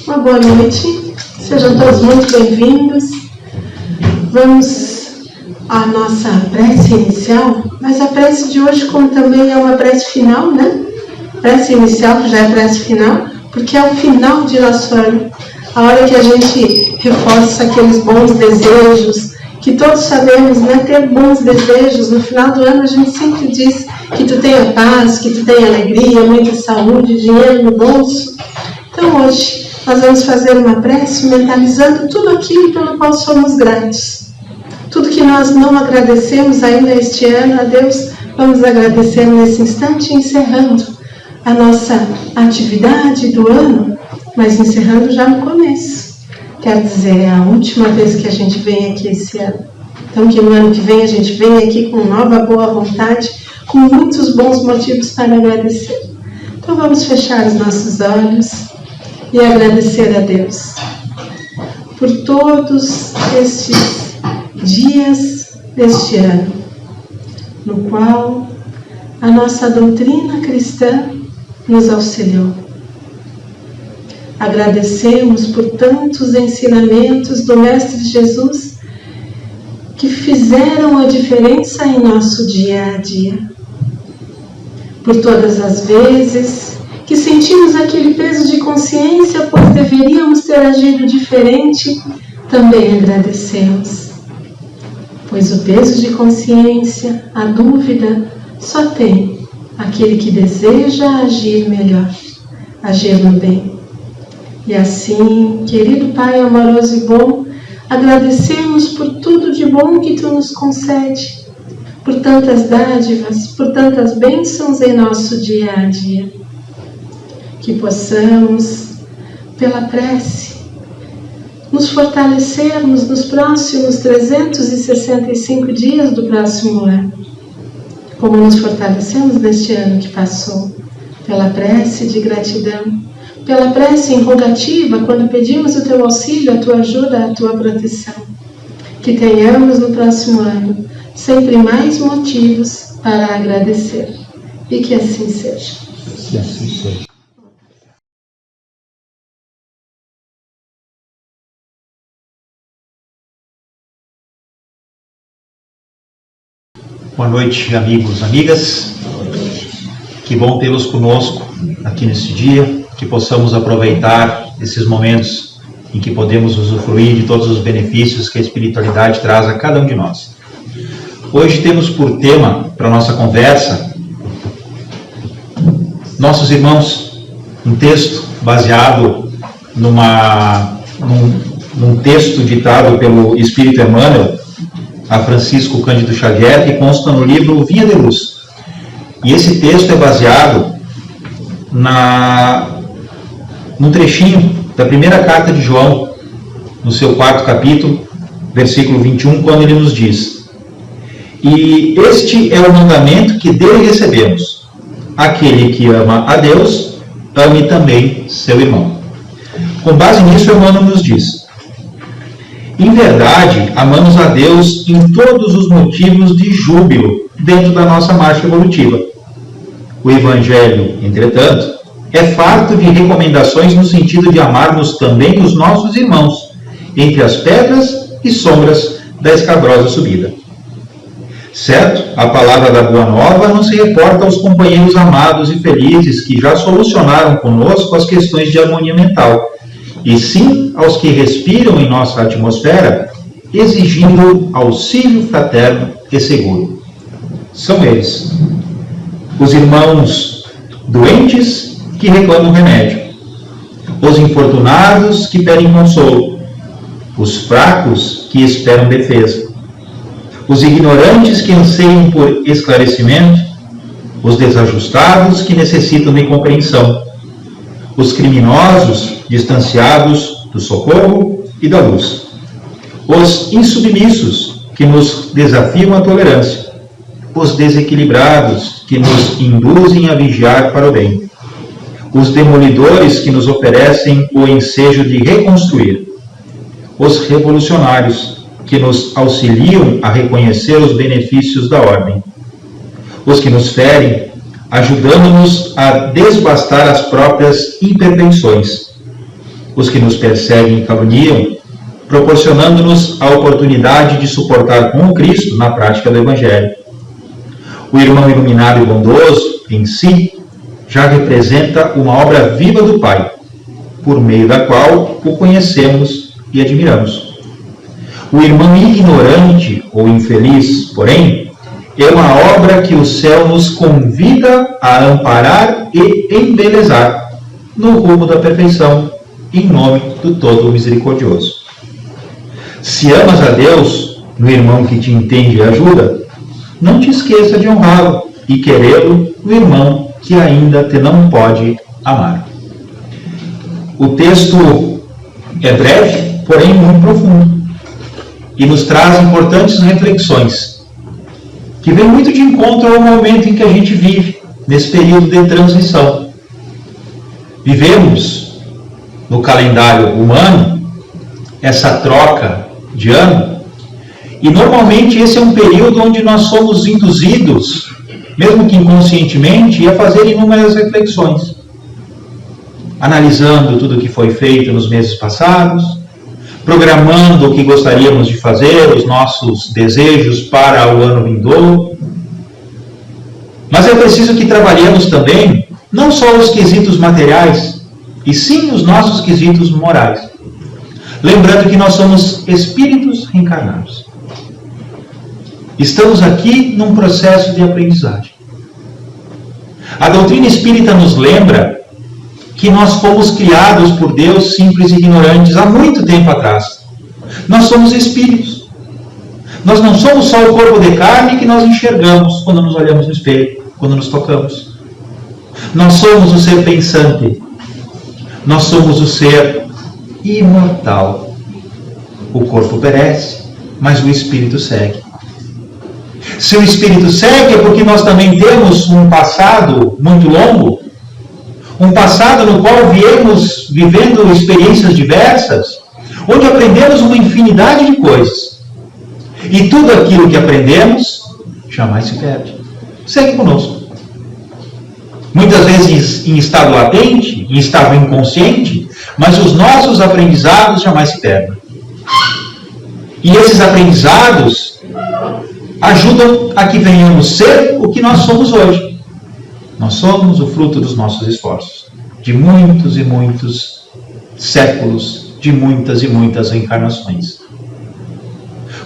Uma boa noite, sejam todos muito bem-vindos. Vamos à nossa prece inicial, mas a prece de hoje, como também é uma prece final, né? Prece inicial, que já é prece final, porque é o final de nosso ano, a hora que a gente reforça aqueles bons desejos, que todos sabemos, né? Ter bons desejos. No final do ano a gente sempre diz que tu tenha paz, que tu tenha alegria, muita saúde, dinheiro no bolso. Então hoje nós vamos fazer uma prece mentalizando tudo aquilo pelo qual somos gratos. Tudo que nós não agradecemos ainda este ano a Deus, vamos agradecer nesse instante, encerrando a nossa atividade do ano, mas encerrando já no começo. Quer dizer, é a última vez que a gente vem aqui esse ano. Então que no ano que vem a gente venha aqui com nova boa vontade, com muitos bons motivos para agradecer. Então vamos fechar os nossos olhos e agradecer a Deus por todos estes dias deste ano, no qual a nossa doutrina cristã nos auxiliou. Agradecemos por tantos ensinamentos do Mestre Jesus que fizeram a diferença em nosso dia a dia. Por todas as vezes que sentimos aquele peso de consciência, pois deveríamos ter agido diferente, também agradecemos. Pois o peso de consciência, a dúvida, só tem aquele que deseja agir melhor, agir no bem. E assim, querido Pai amoroso e bom, agradecemos por tudo de bom que Tu nos concede, por tantas dádivas, por tantas bênçãos em nosso dia a dia. Que possamos, pela prece, nos fortalecermos nos próximos 365 dias do próximo ano, como nos fortalecemos neste ano que passou, pela prece de gratidão, pela prece em rogativa, quando pedimos o Teu auxílio, a Tua ajuda, a Tua proteção. Que tenhamos no próximo ano sempre mais motivos para agradecer. E que assim seja. Que assim seja. Boa noite, amigos, amigas. Que bom tê-los conosco aqui neste dia, que possamos aproveitar esses momentos em que podemos usufruir de todos os benefícios que a espiritualidade traz a cada um de nós. Hoje temos por tema para a nossa conversa Nossos Irmãos, um texto baseado num texto ditado pelo Espírito Emmanuel a Francisco Cândido Xavier, que consta no livro Via de Luz. E esse texto é baseado num trechinho da primeira carta de João, no seu 4º capítulo, versículo 21, quando ele nos diz: e este é o mandamento que dele recebemos: aquele que ama a Deus, ame também seu irmão. Com base nisso, Emmanuel nos diz: em verdade, amamos a Deus em todos os motivos de júbilo dentro da nossa marcha evolutiva. O Evangelho, entretanto, é farto de recomendações no sentido de amarmos também os nossos irmãos, entre as pedras e sombras da escabrosa subida. Certo, a palavra da Boa Nova não se reporta aos companheiros amados e felizes que já solucionaram conosco as questões de harmonia mental, e sim aos que respiram em nossa atmosfera, exigindo auxílio fraterno e seguro. São eles, os irmãos doentes que reclamam remédio, os infortunados que pedem consolo, os fracos que esperam defesa, os ignorantes que anseiam por esclarecimento, os desajustados que necessitam de compreensão, os criminosos distanciados do socorro e da luz, os insubmissos que nos desafiam à tolerância, os desequilibrados que nos induzem a vigiar para o bem, os demolidores que nos oferecem o ensejo de reconstruir, os revolucionários que nos auxiliam a reconhecer os benefícios da ordem, os que nos ferem, ajudando-nos a desbastar as próprias imperfeições, os que nos perseguem e caluniam, proporcionando-nos a oportunidade de suportar com o Cristo na prática do Evangelho. O irmão iluminado e bondoso, em si, já representa uma obra viva do Pai, por meio da qual o conhecemos e admiramos. O irmão ignorante ou infeliz, porém, é uma obra que o céu nos convida a amparar e embelezar no rumo da perfeição, em nome do Todo Misericordioso. Se amas a Deus no irmão que te entende e ajuda, não te esqueça de honrá-lo e querê-lo no irmão que ainda te não pode amar. O texto é breve, porém muito profundo, e nos traz importantes reflexões, que vem muito de encontro ao momento em que a gente vive, nesse período de transição. Vivemos, no calendário humano, essa troca de ano, e normalmente esse é um período onde nós somos induzidos, mesmo que inconscientemente, a fazer inúmeras reflexões, analisando tudo o que foi feito nos meses passados, programando o que gostaríamos de fazer, os nossos desejos para o ano vindouro. Mas é preciso que trabalhemos também, não só os quesitos materiais, e sim os nossos quesitos morais. Lembrando que nós somos espíritos reencarnados. Estamos aqui num processo de aprendizagem. A doutrina espírita nos lembra que nós fomos criados por Deus simples e ignorantes há muito tempo atrás. Nós somos espíritos. Nós não somos só o corpo de carne que nós enxergamos quando nos olhamos no espelho, quando nos tocamos. Nós somos o ser pensante. Nós somos o ser imortal. O corpo perece, mas o espírito segue. Se o espírito segue é porque nós também temos um passado muito longo, um passado no qual viemos vivendo experiências diversas, onde aprendemos uma infinidade de coisas. E tudo aquilo que aprendemos jamais se perde. Segue conosco. Muitas vezes em estado latente, em estado inconsciente, mas os nossos aprendizados jamais se perdem. E esses aprendizados ajudam a que venhamos ser o que nós somos hoje. Nós somos o fruto dos nossos esforços, de muitos e muitos séculos, de muitas e muitas reencarnações.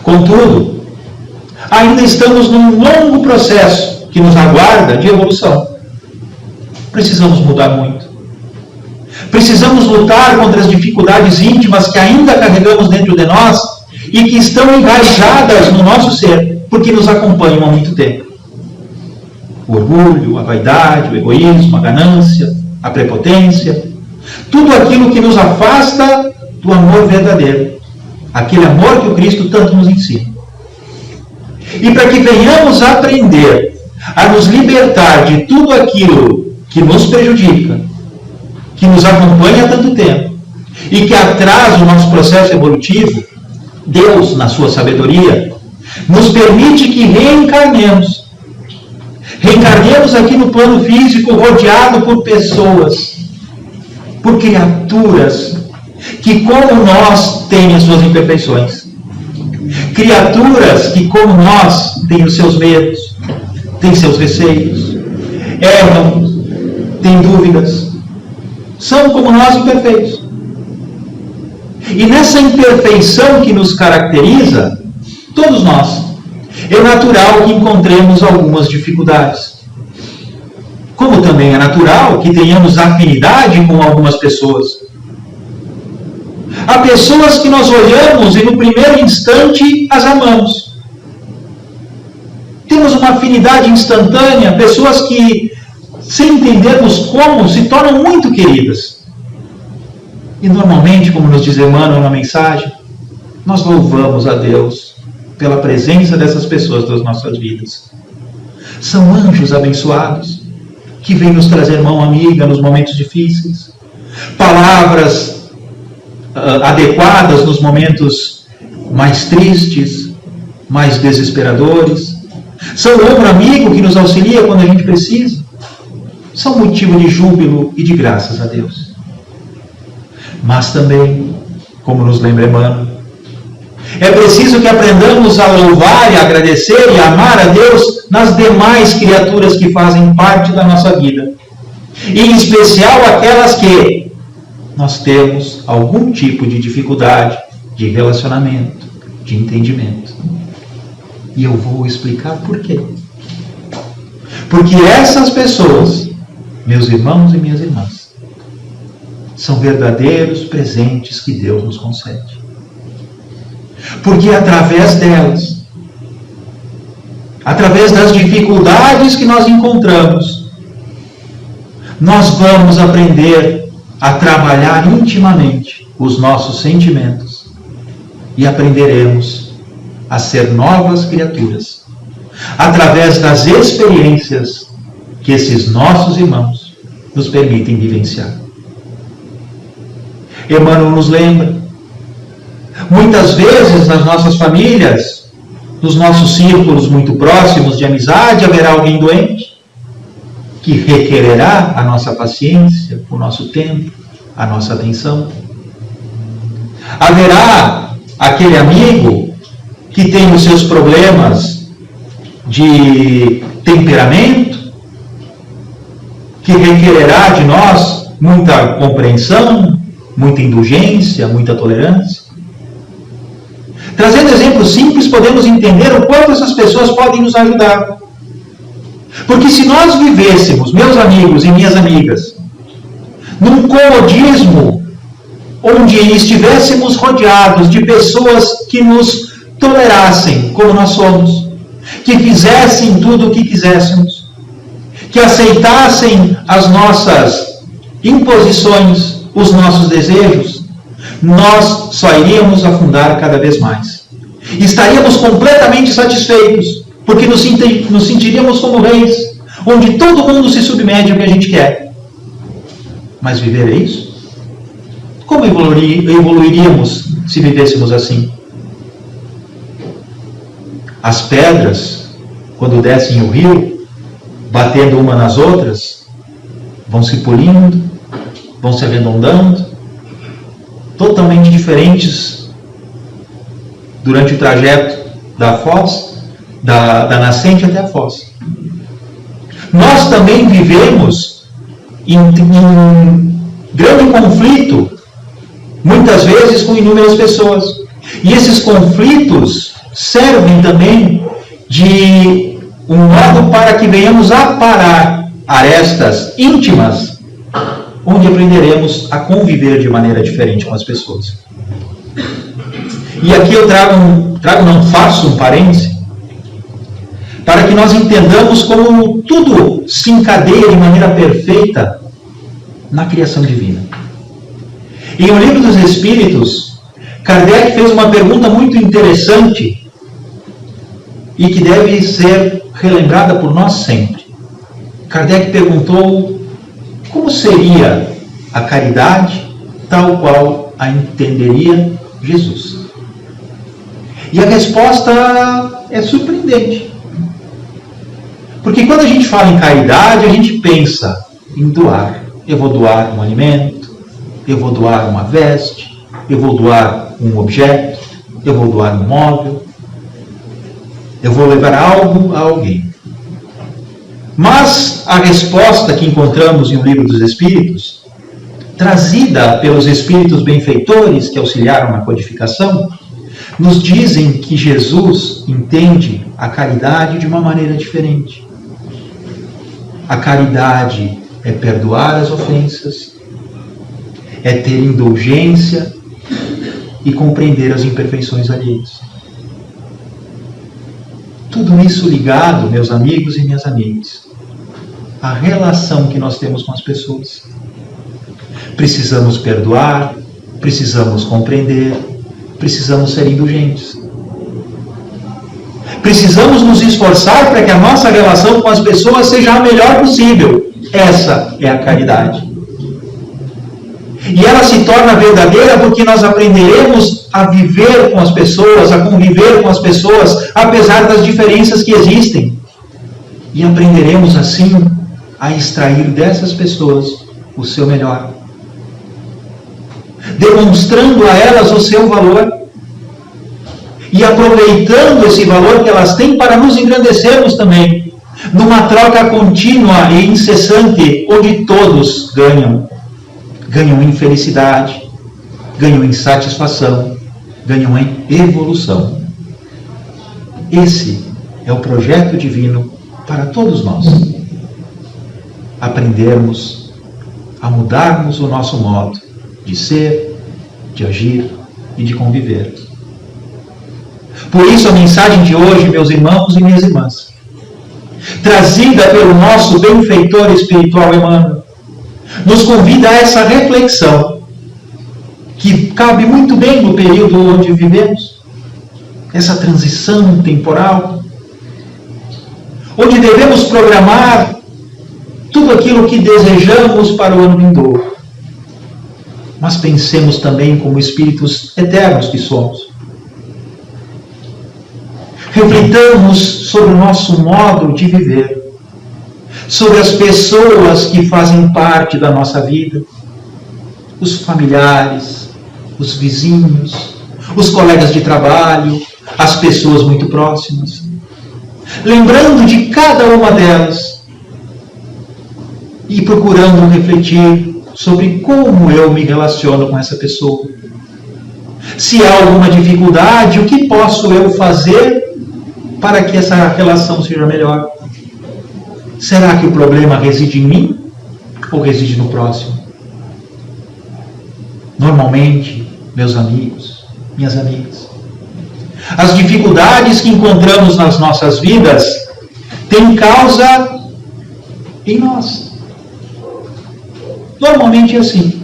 Contudo, ainda estamos num longo processo que nos aguarda de evolução. Precisamos mudar muito. Precisamos lutar contra as dificuldades íntimas que ainda carregamos dentro de nós e que estão enraizadas no nosso ser, porque nos acompanham há muito tempo. O orgulho, a vaidade, o egoísmo, a ganância, a prepotência, tudo aquilo que nos afasta do amor verdadeiro, aquele amor que o Cristo tanto nos ensina. E para que venhamos a aprender a nos libertar de tudo aquilo que nos prejudica, que nos acompanha há tanto tempo e que atrasa o nosso processo evolutivo, Deus, na sua sabedoria, nos permite que reencarnemos. Reencarnemos aqui no plano físico, rodeado por pessoas, por criaturas que, como nós, têm as suas imperfeições. Criaturas que, como nós, têm os seus medos, têm seus receios, erram, têm dúvidas. São, como nós, imperfeitos. E nessa imperfeição que nos caracteriza, todos nós, é natural que encontremos algumas dificuldades. Como também é natural que tenhamos afinidade com algumas pessoas. Há pessoas que nós olhamos e no primeiro instante as amamos. Temos uma afinidade instantânea, pessoas que, sem entendermos como, se tornam muito queridas. E normalmente, como nos diz Emmanuel na mensagem, nós louvamos a Deus pela presença dessas pessoas nas nossas vidas. São anjos abençoados, que vêm nos trazer mão amiga nos momentos difíceis, palavras adequadas nos momentos mais tristes, mais desesperadores. São o ombro amigo que nos auxilia quando a gente precisa. São motivo de júbilo e de graças a Deus. Mas também, como nos lembra Emmanuel, é preciso que aprendamos a louvar e agradecer e amar a Deus nas demais criaturas que fazem parte da nossa vida. E em especial aquelas que nós temos algum tipo de dificuldade de relacionamento, de entendimento. E eu vou explicar por quê. Porque essas pessoas, meus irmãos e minhas irmãs, são verdadeiros presentes que Deus nos concede. Porque através delas, através das dificuldades que nós encontramos, nós vamos aprender a trabalhar intimamente os nossos sentimentos e aprenderemos a ser novas criaturas, através das experiências que esses nossos irmãos nos permitem vivenciar. Emmanuel nos lembra, muitas vezes nas nossas famílias, nos nossos círculos muito próximos de amizade, haverá alguém doente que requererá a nossa paciência, o nosso tempo, a nossa atenção. Haverá aquele amigo que tem os seus problemas de temperamento, que requererá de nós muita compreensão, muita indulgência, muita tolerância. Trazendo exemplos simples, podemos entender o quanto essas pessoas podem nos ajudar. Porque se nós vivêssemos, meus amigos e minhas amigas, num comodismo onde estivéssemos rodeados de pessoas que nos tolerassem como nós somos, que fizessem tudo o que quiséssemos, que aceitassem as nossas imposições, os nossos desejos, nós só iríamos afundar cada vez mais. Estaríamos completamente satisfeitos, porque nos sentiríamos como reis, onde todo mundo se submete ao que a gente quer. Mas viver é isso? Como evoluiríamos se vivêssemos assim? As pedras, quando descem o rio, batendo uma nas outras, vão se polindo, vão se arredondando, totalmente diferentes durante o trajeto da foz, da nascente até a foz. Nós também vivemos em grande conflito, muitas vezes com inúmeras pessoas. E esses conflitos servem também de um modo para que venhamos aparar arestas íntimas, onde aprenderemos a conviver de maneira diferente com as pessoas. E aqui eu faço um parêntese, para que nós entendamos como tudo se encadeia de maneira perfeita na criação divina. Em O Livro dos Espíritos, Kardec fez uma pergunta muito interessante e que deve ser relembrada por nós sempre. Kardec perguntou como seria a caridade tal qual a entenderia Jesus. E a resposta é surpreendente. Porque quando a gente fala em caridade, a gente pensa em doar. Eu vou doar um alimento, eu vou doar uma veste, eu vou doar um objeto, eu vou doar um móvel, eu vou levar algo a alguém. Mas a resposta que encontramos em O Livro dos Espíritos, trazida pelos espíritos benfeitores que auxiliaram na codificação, nos dizem que Jesus entende a caridade de uma maneira diferente. A caridade é perdoar as ofensas, é ter indulgência e compreender as imperfeições alheias. Tudo isso ligado, meus amigos e minhas amigas, à relação que nós temos com as pessoas. Precisamos perdoar, precisamos compreender, precisamos ser indulgentes. Precisamos nos esforçar para que a nossa relação com as pessoas seja a melhor possível. Essa é a caridade. E ela se torna verdadeira porque nós aprenderemos a viver com as pessoas, a conviver com as pessoas, apesar das diferenças que existem. E aprenderemos assim a extrair dessas pessoas o seu melhor. demonstrando a elas o seu valor e aproveitando esse valor que elas têm para nos engrandecermos também, numa troca contínua e incessante, onde todos ganham. Ganham em felicidade, ganham em satisfação, ganham em evolução. Esse é o projeto divino para todos nós. Aprendermos a mudarmos o nosso modo de ser, de agir e de conviver. Por isso a mensagem de hoje, meus irmãos e minhas irmãs, trazida pelo nosso benfeitor espiritual Emmanuel, nos convida a essa reflexão, que cabe muito bem no período onde vivemos, essa transição temporal, onde devemos programar tudo aquilo que desejamos para o ano vindouro. Mas pensemos também como espíritos eternos que somos. Reflitamos sobre o nosso modo de viver, sobre as pessoas que fazem parte da nossa vida, os familiares, os vizinhos, os colegas de trabalho, as pessoas muito próximas. Lembrando de cada uma delas e procurando refletir sobre como eu me relaciono com essa pessoa. Se há alguma dificuldade, o que posso eu fazer para que essa relação seja melhor? Será que o problema reside em mim ou reside no próximo? Normalmente, meus amigos, minhas amigas, as dificuldades que encontramos nas nossas vidas têm causa em nós. Normalmente é assim.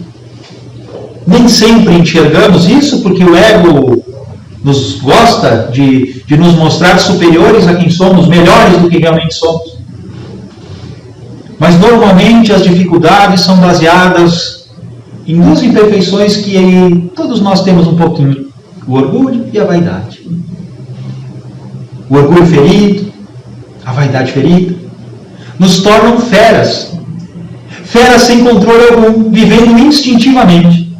Nem sempre enxergamos isso porque o ego nos gosta de nos mostrar superiores a quem somos, melhores do que realmente somos. Mas normalmente as dificuldades são baseadas em duas imperfeições que todos nós temos um pouquinho: o orgulho e a vaidade. O orgulho ferido, a vaidade ferida, nos tornam feras. Feras sem controle algum, vivendo instintivamente.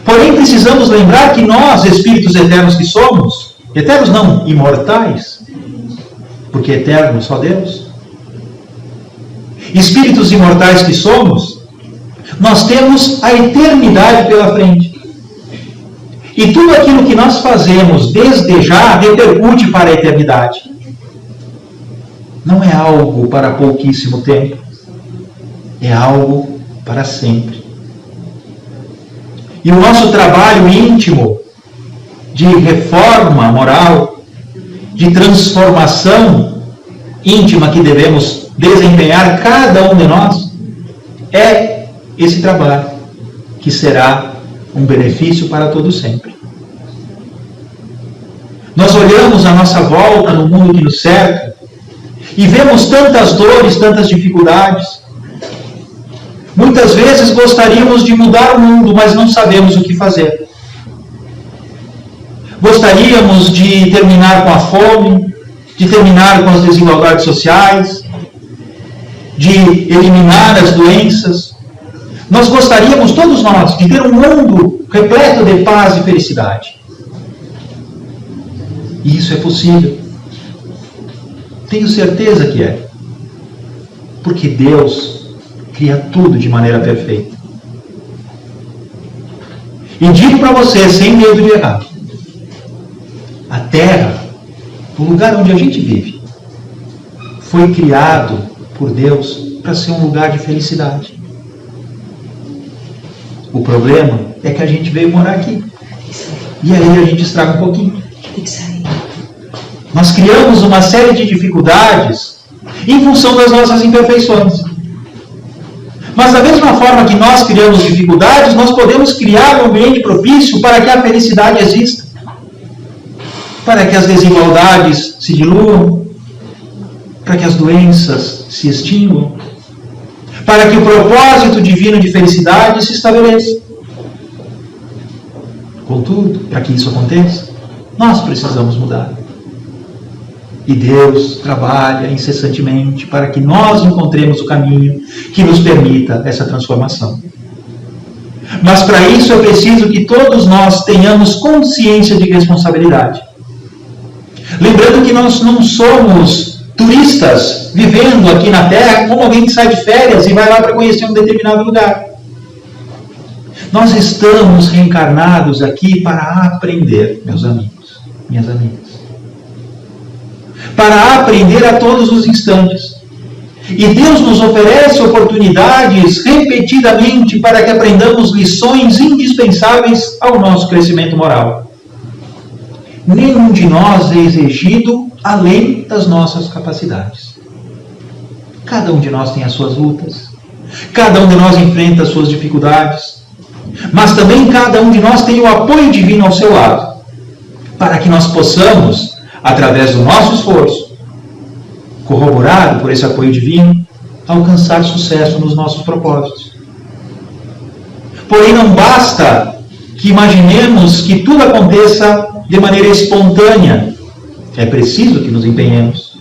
Porém, precisamos lembrar que nós, espíritos eternos que somos, eternos não, imortais, porque eterno só Deus, espíritos imortais que somos, nós temos a eternidade pela frente. E tudo aquilo que nós fazemos desde já repercute para a eternidade. Não é algo para pouquíssimo tempo. É algo para sempre. E o nosso trabalho íntimo de reforma moral, de transformação íntima que devemos desempenhar cada um de nós, é esse trabalho que será um benefício para todo sempre. Nós olhamos à nossa volta no mundo que nos cerca e vemos tantas dores, tantas dificuldades. Muitas vezes gostaríamos de mudar o mundo, mas não sabemos o que fazer. Gostaríamos de terminar com a fome, de terminar com as desigualdades sociais, de eliminar as doenças. Nós gostaríamos, todos nós, de ter um mundo repleto de paz e felicidade. E isso é possível. Tenho certeza que é. Porque Deus cria tudo de maneira perfeita. E digo para você, sem medo de errar, a Terra, o lugar onde a gente vive, foi criado por Deus para ser um lugar de felicidade. O problema é que a gente veio morar aqui. E aí a gente estraga um pouquinho. Nós criamos uma série de dificuldades em função das nossas imperfeições. Mas da mesma forma que nós criamos dificuldades, nós podemos criar um ambiente propício para que a felicidade exista. Para que as desigualdades se diluam. Para que as doenças se extinguam. Para que o propósito divino de felicidade se estabeleça. Contudo, para que isso aconteça, nós precisamos mudar. E Deus trabalha incessantemente para que nós encontremos o caminho que nos permita essa transformação. Mas para isso é preciso que todos nós tenhamos consciência de responsabilidade. Lembrando que nós não somos turistas vivendo aqui na Terra como alguém que sai de férias e vai lá para conhecer um determinado lugar. Nós estamos reencarnados aqui para aprender, meus amigos, minhas amigas. Para aprender a todos os instantes. E Deus nos oferece oportunidades repetidamente para que aprendamos lições indispensáveis ao nosso crescimento moral. Nenhum de nós é exigido além das nossas capacidades. Cada um de nós tem as suas lutas. Cada um de nós enfrenta as suas dificuldades. Mas também cada um de nós tem o apoio divino ao seu lado, para que nós possamos, através do nosso esforço, corroborado por esse apoio divino, alcançar sucesso nos nossos propósitos. Porém, não basta que imaginemos que tudo aconteça de maneira espontânea. É preciso que nos empenhemos.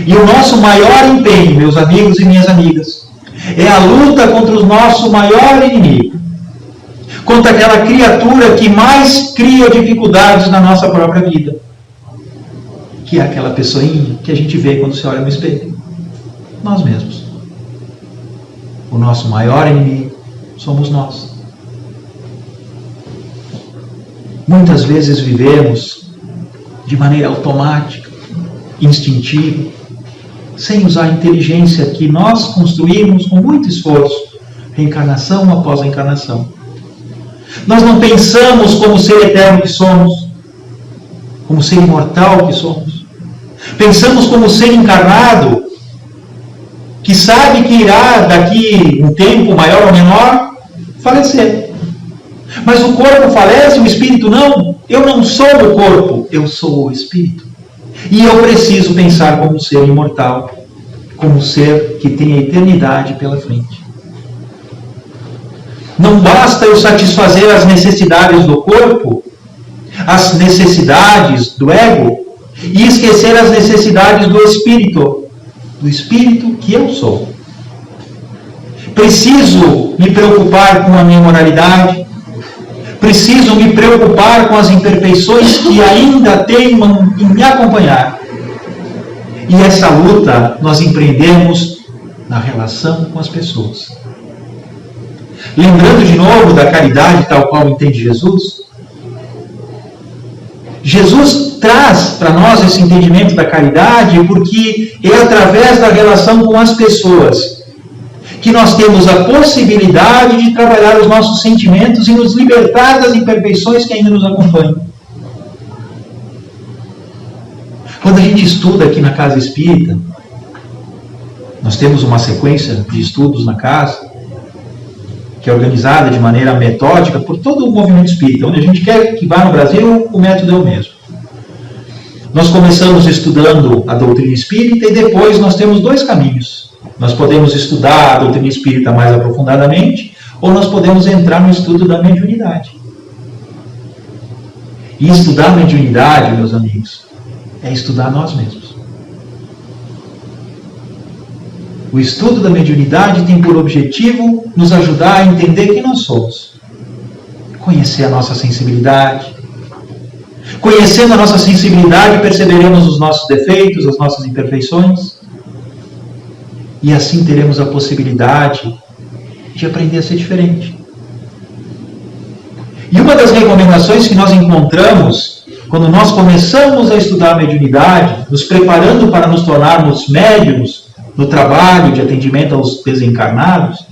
E o nosso maior empenho, meus amigos e minhas amigas, é a luta contra o nosso maior inimigo, contra aquela criatura que mais cria dificuldades na nossa própria vida, que é aquela pessoinha que a gente vê quando se olha no espelho. Nós mesmos. O nosso maior inimigo somos nós. Muitas vezes vivemos de maneira automática, instintiva, sem usar a inteligência que nós construímos com muito esforço, reencarnação após reencarnação. Nós não pensamos como ser eterno que somos, como ser imortal que somos. Pensamos como ser encarnado, que sabe que irá, daqui um tempo maior ou menor, falecer. Mas o corpo falece, o espírito não. Eu não sou o corpo, eu sou o espírito. E eu preciso pensar como ser imortal, como ser que tem a eternidade pela frente. Não basta eu satisfazer as necessidades do corpo, as necessidades do ego, e esquecer as necessidades do espírito que eu sou. Preciso me preocupar com a minha moralidade, preciso me preocupar com as imperfeições que ainda teimam em me acompanhar. E essa luta nós empreendemos na relação com as pessoas. Lembrando de novo da caridade tal qual entende Jesus, Jesus traz para nós esse entendimento da caridade porque é através da relação com as pessoas que nós temos a possibilidade de trabalhar os nossos sentimentos e nos libertar das imperfeições que ainda nos acompanham. Quando a gente estuda aqui na Casa Espírita, nós temos uma sequência de estudos na casa, que é organizada de maneira metódica por todo o movimento espírita. Onde a gente quer que vá no Brasil, o método é o mesmo. Nós começamos estudando a doutrina espírita e depois nós temos dois caminhos. Nós podemos estudar a doutrina espírita mais aprofundadamente ou nós podemos entrar no estudo da mediunidade. E estudar a mediunidade, meus amigos, é estudar nós mesmos. O estudo da mediunidade tem por objetivo nos ajudar a entender quem nós somos. Conhecer a nossa sensibilidade. Conhecendo a nossa sensibilidade, perceberemos os nossos defeitos, as nossas imperfeições. E assim teremos a possibilidade de aprender a ser diferente. E uma das recomendações que nós encontramos quando nós começamos a estudar a mediunidade, nos preparando para nos tornarmos médiuns, no trabalho de atendimento aos desencarnados,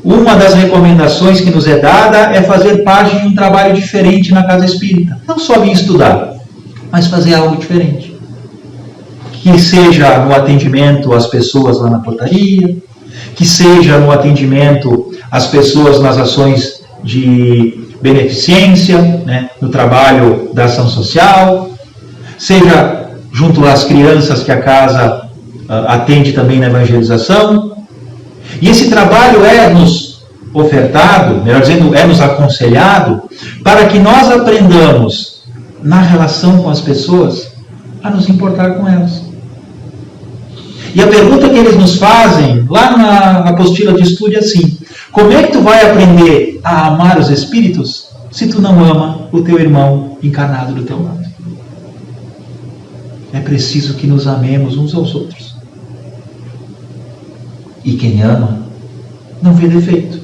uma das recomendações que nos é dada é fazer parte de um trabalho diferente na Casa Espírita. Não só vir estudar, mas fazer algo diferente. Que seja no atendimento às pessoas lá na portaria, que seja no atendimento às pessoas nas ações de beneficência, né, no trabalho da ação social, seja junto às crianças que a casa atende também na evangelização. E esse trabalho é nos ofertado, melhor dizendo, é nos aconselhado, para que nós aprendamos, na relação com as pessoas, a nos importar com elas. E a pergunta que eles nos fazem, lá na apostila de estudo, é assim: como é que tu vai aprender a amar os espíritos se tu não ama o teu irmão encarnado do teu lado? É preciso que nos amemos uns aos outros. E quem ama não vê defeito.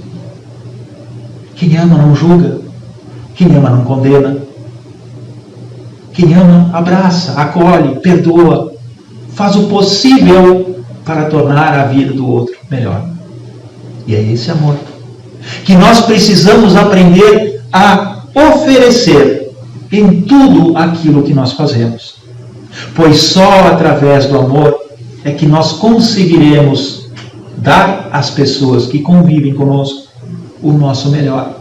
Quem ama não julga. Quem ama não condena. Quem ama abraça, acolhe, perdoa, faz o possível para tornar a vida do outro melhor. E é esse amor que nós precisamos aprender a oferecer em tudo aquilo que nós fazemos. Pois só através do amor é que nós conseguiremos dar às pessoas que convivem conosco o nosso melhor.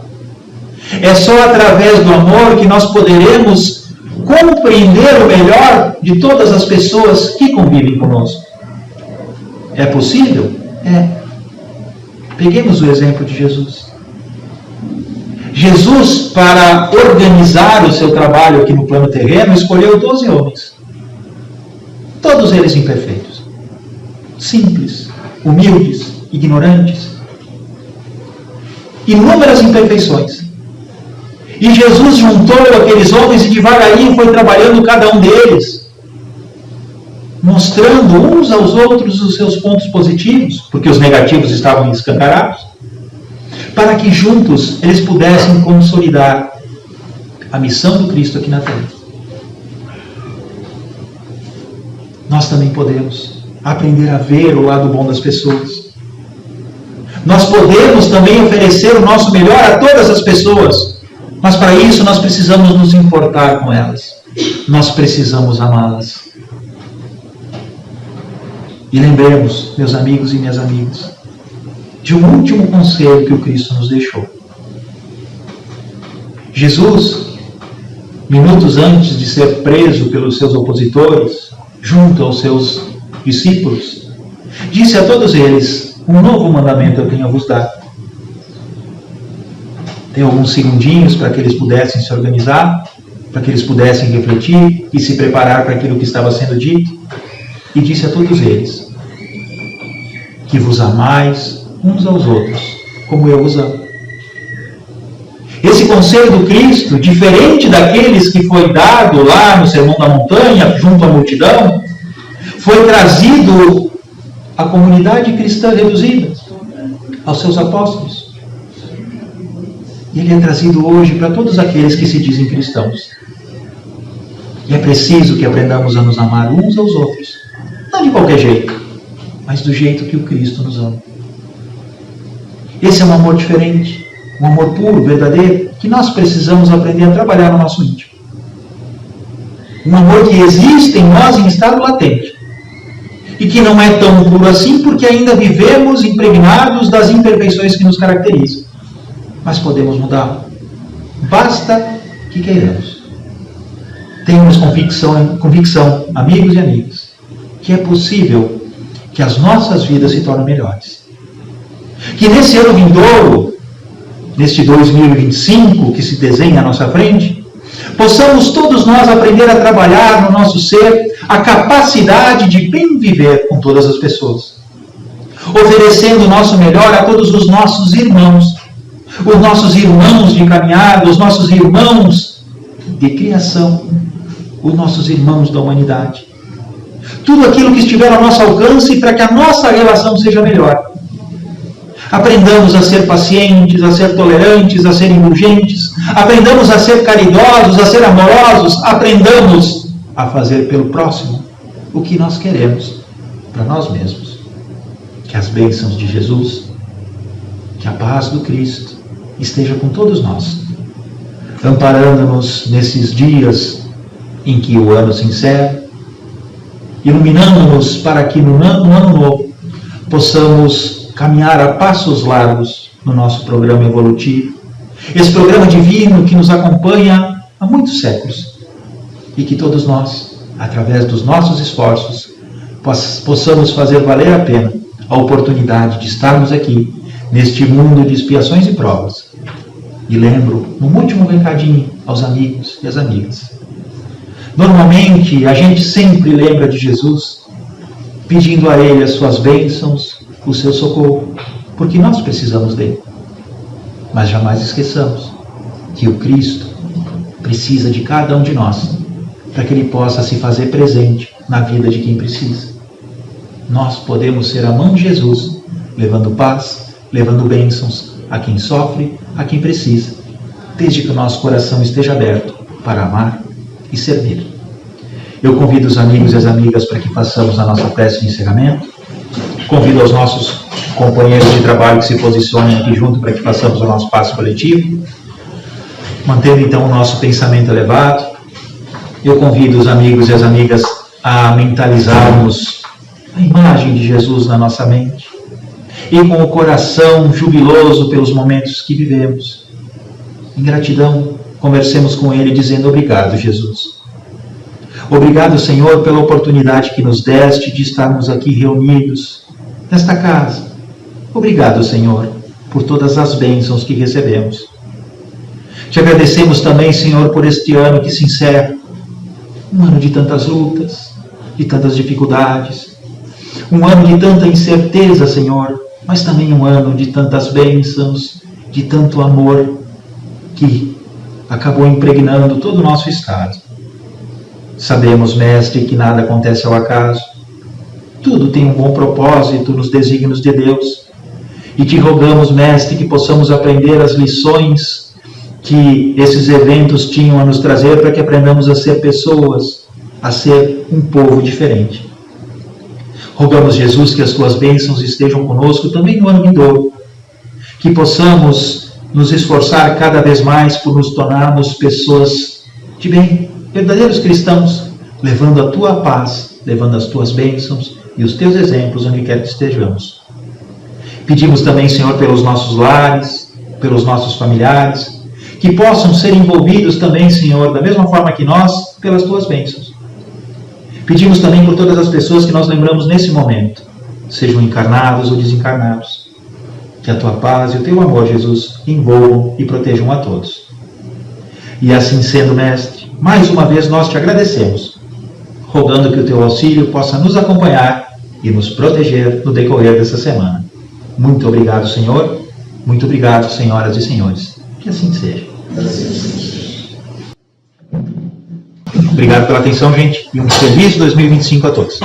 É só através do amor que nós poderemos compreender o melhor de todas as pessoas que convivem conosco. É possível? É. Peguemos o exemplo de Jesus. Jesus, para organizar o seu trabalho aqui no plano terreno, escolheu 12 homens. Todos eles imperfeitos. Simples, humildes, ignorantes. Inúmeras imperfeições. E Jesus juntou aqueles homens e devagarinho foi trabalhando cada um deles, mostrando uns aos outros os seus pontos positivos, porque os negativos estavam escancarados, para que juntos eles pudessem consolidar a missão do Cristo aqui na Terra. Nós também podemos aprender a ver o lado bom das pessoas. Nós podemos também oferecer o nosso melhor a todas as pessoas. Mas para isso nós precisamos nos importar com elas. Nós precisamos amá-las. E lembremos, meus amigos e minhas amigas, de um último conselho que o Cristo nos deixou. Jesus, minutos antes de ser preso pelos seus opositores, junto aos seus discípulos, disse a todos eles: um novo mandamento eu tenho a vos dar. Tem alguns segundinhos para que eles pudessem se organizar, para que eles pudessem refletir e se preparar para aquilo que estava sendo dito. E disse a todos eles: que vos amais uns aos outros, como eu vos amo. Esse conselho do Cristo, diferente daqueles que foi dado lá no Sermão da Montanha, junto à multidão, foi trazido à comunidade cristã reduzida, aos seus apóstolos. E ele é trazido hoje para todos aqueles que se dizem cristãos. E é preciso que aprendamos a nos amar uns aos outros. Não de qualquer jeito, mas do jeito que o Cristo nos ama. Esse é um amor diferente, um amor puro, verdadeiro, que nós precisamos aprender a trabalhar no nosso íntimo. Um amor que existe em nós em estado latente. E que não é tão puro assim porque ainda vivemos impregnados das imperfeições que nos caracterizam. Mas podemos mudar. Basta que queiramos. Tenhamos convicção, amigos e amigas, que é possível que as nossas vidas se tornem melhores. Que nesse ano vindouro, neste 2025 que se desenha à nossa frente, possamos todos nós aprender a trabalhar no nosso ser a capacidade de bem viver com todas as pessoas, oferecendo o nosso melhor a todos os nossos irmãos de caminhada, os nossos irmãos de criação, os nossos irmãos da humanidade. Tudo aquilo que estiver ao nosso alcance para que a nossa relação seja melhor. Aprendamos a ser pacientes, a ser tolerantes, a ser indulgentes. Aprendamos a ser caridosos, a ser amorosos. Aprendamos a fazer pelo próximo o que nós queremos para nós mesmos. Que as bênçãos de Jesus, que a paz do Cristo esteja com todos nós, amparando-nos nesses dias em que o ano se encerra, iluminando-nos para que no ano novo possamos caminhar a passos largos no nosso programa evolutivo, esse programa divino que nos acompanha há muitos séculos, e que todos nós, através dos nossos esforços, possamos fazer valer a pena a oportunidade de estarmos aqui neste mundo de expiações e provas. E lembro, um último recadinho aos amigos e às amigas. Normalmente, a gente sempre lembra de Jesus pedindo a Ele as suas bênçãos, o seu socorro, porque nós precisamos dele. Mas jamais esqueçamos que o Cristo precisa de cada um de nós, para que Ele possa se fazer presente na vida de quem precisa. Nós podemos ser a mão de Jesus, levando paz, levando bênçãos a quem sofre, a quem precisa, desde que o nosso coração esteja aberto para amar e servir. Eu convido os amigos e as amigas para que façamos a nossa prece de encerramento. Convido aos nossos companheiros de trabalho que se posicionem aqui junto para que façamos o nosso passo coletivo, mantendo então o nosso pensamento elevado. Eu convido os amigos e as amigas a mentalizarmos a imagem de Jesus na nossa mente e com o coração jubiloso pelos momentos que vivemos. Em gratidão, conversemos com Ele dizendo: obrigado, Jesus. Obrigado, Senhor, pela oportunidade que nos deste de estarmos aqui reunidos nesta casa. Obrigado, Senhor, por todas as bênçãos que recebemos. Te agradecemos também, Senhor, por este ano que se encerra. Um ano de tantas lutas, de tantas dificuldades. Um ano de tanta incerteza, Senhor, mas também um ano de tantas bênçãos, de tanto amor que acabou impregnando todo o nosso estado. Sabemos, Mestre, que nada acontece ao acaso. Tudo tem um bom propósito nos desígnios de Deus. E te rogamos, Mestre, que possamos aprender as lições que esses eventos tinham a nos trazer para que aprendamos a ser pessoas, a ser um povo diferente. Rogamos, Jesus, que as tuas bênçãos estejam conosco também no ano vindouro. Que possamos nos esforçar cada vez mais por nos tornarmos pessoas de bem, verdadeiros cristãos, levando a tua paz, levando as tuas bênçãos e os teus exemplos onde quer que estejamos. Pedimos também, Senhor, pelos nossos lares, pelos nossos familiares, que possam ser envolvidos também, Senhor, da mesma forma que nós, pelas tuas bênçãos. Pedimos também por todas as pessoas que nós lembramos nesse momento, sejam encarnados ou desencarnados. Que a tua paz e o teu amor, Jesus, envolvam e protejam a todos. E assim sendo, Mestre, mais uma vez nós te agradecemos, rogando que o teu auxílio possa nos acompanhar e nos proteger no decorrer dessa semana. Muito obrigado, Senhor. Muito obrigado, senhoras e senhores. Que assim seja. Obrigado pela atenção, gente, e um feliz 2025 a todos.